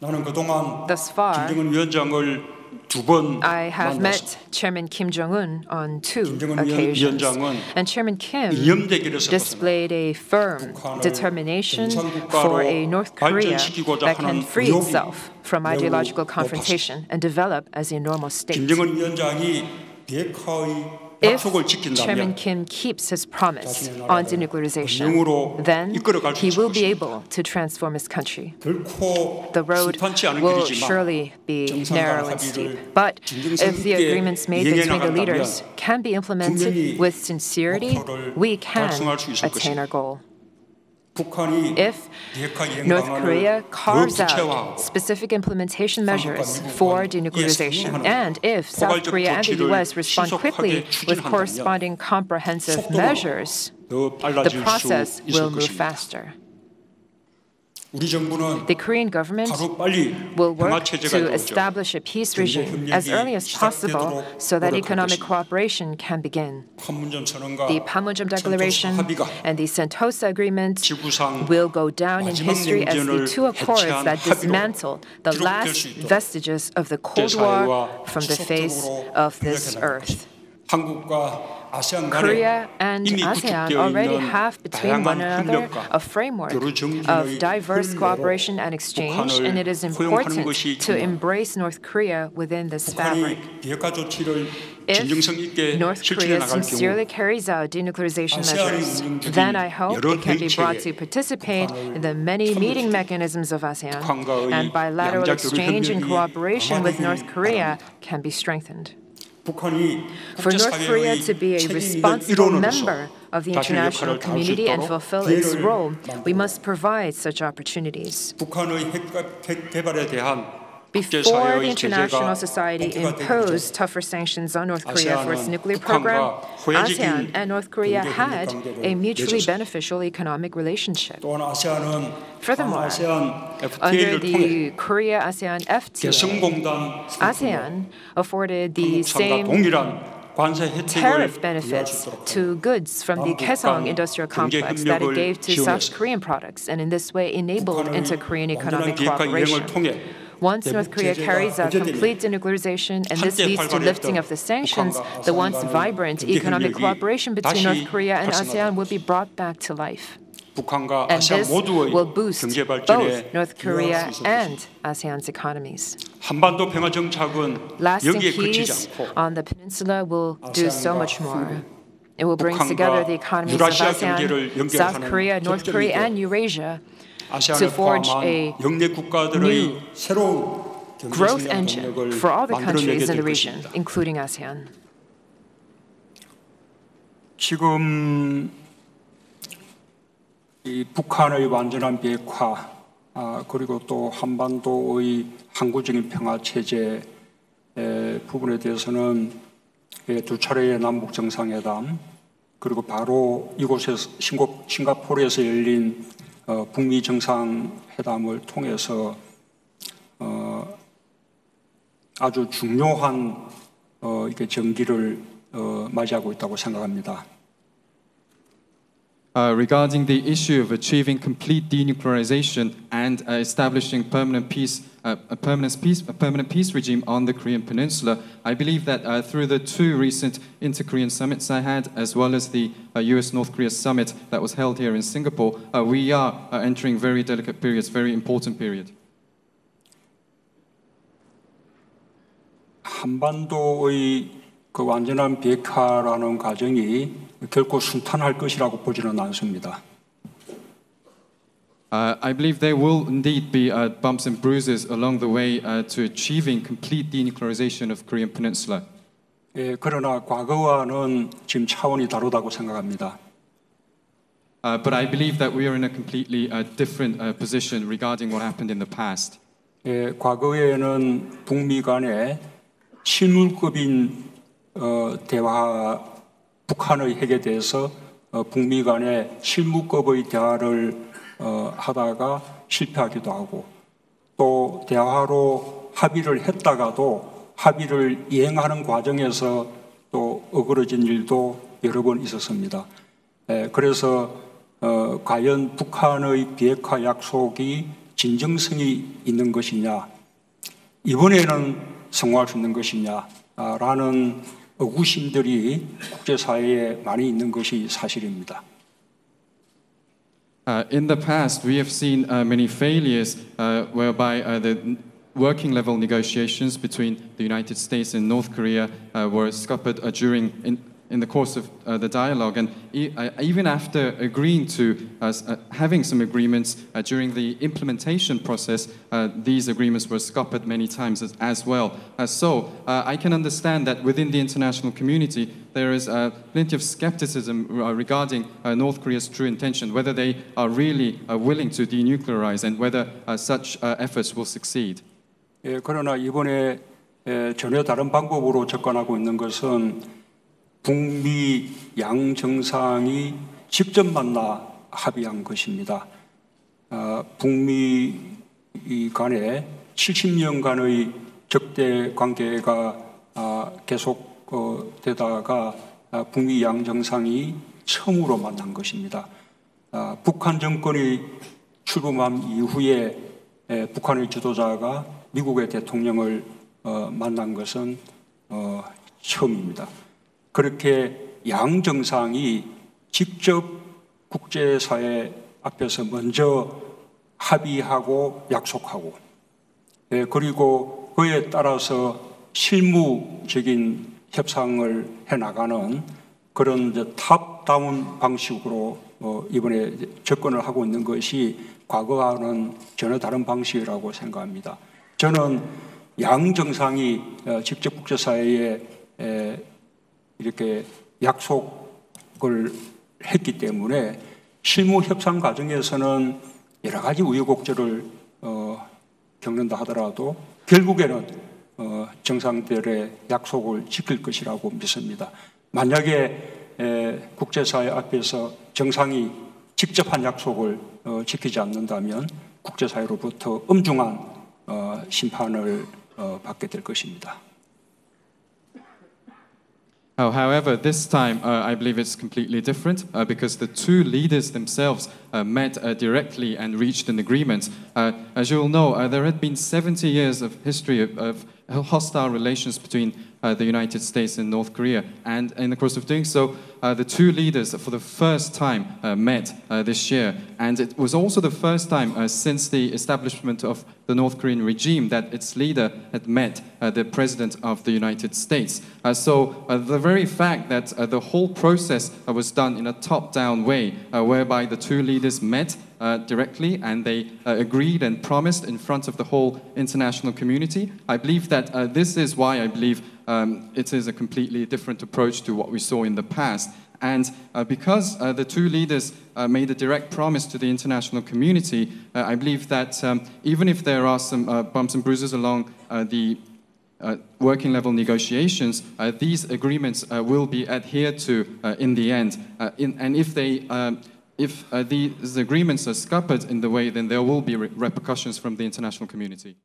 Thus far, I have met Chairman Kim Jong-un on 2 occasions, and Chairman Kim displayed a firm determination for a North Korea that can free itself from ideological confrontation and develop as a normal state. If Chairman Kim keeps his promise on denuclearization, then he will be able to transform his country. The road will surely be narrow and steep, but if the agreements made between the leaders can be implemented with sincerity, we can attain our goal. If North Korea carves out specific implementation measures for denuclearization, and if South Korea and the U.S. respond quickly with corresponding comprehensive measures, the process will move faster. The Korean government will work to establish a peace regime as early as possible so that economic cooperation can begin. The Panmunjom Declaration and the Sentosa Agreement will go down in history as the 2 accords that dismantle the last vestiges of the Cold War from the face of this earth. Korea and ASEAN already have between one another a framework of diverse cooperation and exchange, and it is important to embrace North Korea within this fabric. If North Korea sincerely carries out denuclearization measures, then I hope it can be brought to participate in the many meeting mechanisms of ASEAN, and bilateral exchange and cooperation with North Korea can be strengthened. For North Korea to be a responsible member of the international community and fulfill its role, we must provide such opportunities. Before the international society imposed tougher sanctions on North Korea for its nuclear program, ASEAN and North Korea had a mutually beneficial economic relationship. Furthermore, under the Korea-ASEAN FTA, ASEAN afforded the same tariff benefits to goods from the Kaesong industrial complex that it gave to South Korean products, and in this way enabled inter-Korean economic cooperation. Once North Korea carries out complete denuclearization and this leads to lifting of the sanctions, the once vibrant economic cooperation between North Korea and ASEAN will be brought back to life. And this will boost both North Korea and ASEAN's economies. Lasting peace on the peninsula will do so much more. It will bring together the economies of ASEAN, South Korea, North Korea, and Eurasia to forge a new growth engine for all the countries in the region, including ASEAN. 지금 이 북한의 완전한 비핵화 그리고 또 한반도의 항구적인 평화 체제 부분에 대해서는 2차례의 남북 정상회담 그리고 바로 이곳에서 싱가포르에서 열린 북미 정상회담을 통해서 아주 중요한 이렇게 전기를 맞이하고 있다고 생각합니다. Regarding the issue of achieving complete denuclearization and establishing permanent peace regime on the Korean Peninsula, I believe that through the 2 recent inter-Korean summits I had, as well as the US-North Korea summit that was held here in Singapore, we are entering very delicate periods, very important period. 한반도의 그 완전한 비핵화라는 과정이 결코 순탄할 것이라고 보지는 않습니다. I believe there will indeed be bumps and bruises along the way to achieving complete denuclearization of Korean Peninsula. 그러나 과거와는 지금 차원이 다르다고 생각합니다. But I believe that we are in a completely different position regarding what happened in the past. 과거에는 북미 간에 실물급인 대화 북한의 핵에 대해서 북미 간에 실무급의 대화를 하다가 실패하기도 하고 또 대화로 합의를 했다가도 합의를 이행하는 과정에서 또 어그러진 일도 여러 번 있었습니다. 그래서 과연 북한의 비핵화 약속이 진정성이 있는 것이냐, 이번에는 성공할 수 있는 것이냐라는 의구심들이 국제사회에 많이 있는 것이 사실입니다. In the past, we have seen many failures whereby the working level negotiations between the United States and North Korea were scuppered in the course of the dialogue, and even after agreeing to having some agreements during the implementation process, these agreements were scuppered many times as well. So I can understand that within the international community there is plenty of skepticism regarding North Korea's true intention, whether they are really willing to denuclearize and whether such efforts will succeed. 예, 그러나 이번에 전혀 다른 방법으로 접근하고 있는 것은 북미 양 정상이 직접 만나 합의한 것입니다. 북미 간에 70년간의 적대 관계가 계속되다가 북미 양 정상이 처음으로 만난 것입니다. 북한 정권이 출범한 이후에 북한의 지도자가 미국의 대통령을 만난 것은 처음입니다. 그렇게 양 정상이 직접 국제사회 앞에서 먼저 합의하고 약속하고, 그리고 그에 따라서 실무적인 협상을 해나가는 그런 탑다운 방식으로 이번에 접근을 하고 있는 것이 과거와는 전혀 다른 방식이라고 생각합니다. 저는 양 정상이 직접 국제사회에 이렇게 약속을 했기 때문에 실무 협상 과정에서는 여러 가지 우여곡절을 겪는다 하더라도 결국에는 정상들의 약속을 지킬 것이라고 믿습니다. 만약에 국제사회 앞에서 정상이 직접 한 약속을 지키지 않는다면 국제사회로부터 엄중한 심판을 받게 될 것입니다. However, this time I believe it's completely different because the two leaders themselves met directly and reached an agreement. As you all know, there had been 70 years of history of hostile relations between the United States and North Korea, and in the course of doing so, the two leaders for the first time met this year, and it was also the first time since the establishment of the North Korean regime that its leader had met the President of the United States. So the very fact that the whole process was done in a top-down way, whereby the two leaders met directly and they agreed and promised in front of the whole international community, I believe that this is why I believe it is a completely different approach to what we saw in the past. And because the two leaders made a direct promise to the international community, I believe that even if there are some bumps and bruises along the working level negotiations, these agreements will be adhered to in the end. And if these agreements are scuppered in the way, then there will be repercussions from the international community.